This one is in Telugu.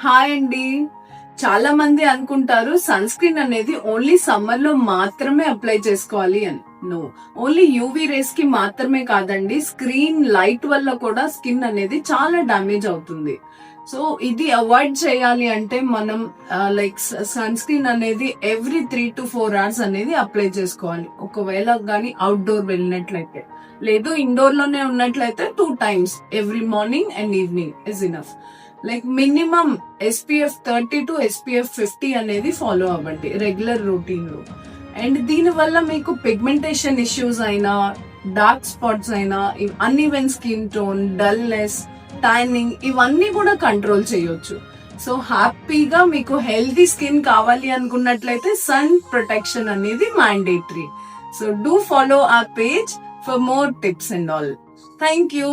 హాయ్ అండి. చాలా మంది అనుకుంటారు సన్ స్క్రీన్ అనేది ఓన్లీ సమ్మర్ లో మాత్రమే అప్లై చేసుకోవాలి అని. నో, ఓన్లీ యూవీ రేస్ కి మాత్రమే కాదండి, స్క్రీన్ లైట్ వల్ల కూడా స్కిన్ అనేది చాలా డ్యామేజ్ అవుతుంది. సో ఇది అవాయిడ్ చేయాలి అంటే మనం లైక్ సన్ స్క్రీన్ అనేది ఎవ్రీ 3 to 4 hours అనేది అప్లై చేసుకోవాలి. ఒకవేళ గానీ అవుట్డోర్ వెళ్ళినట్లయితే, లేదు ఇండోర్ లోనే ఉన్నట్లయితే 2 times every morning and evening is enough. Like minimum SPF 30 to SPF 50 అనేది ఫాలో అవ్వండి రెగ్యులర్ రొటీన్ లో. అండ్ దీని వల్ల మీకు పిగ్మెంటేషన్ ఇష్యూస్ అయినా, డార్క్ స్పాట్స్ అయినా, uneven skin tone, dullness, tanning ఇవన్నీ కూడా కంట్రోల్ చేయొచ్చు. సో హ్యాపీగా మీకు హెల్తీ స్కిన్ కావాలి అనుకున్నట్లయితే సన్ ప్రొటెక్షన్ అనేది mandatory. So do follow our page for more tips and all. Thank you.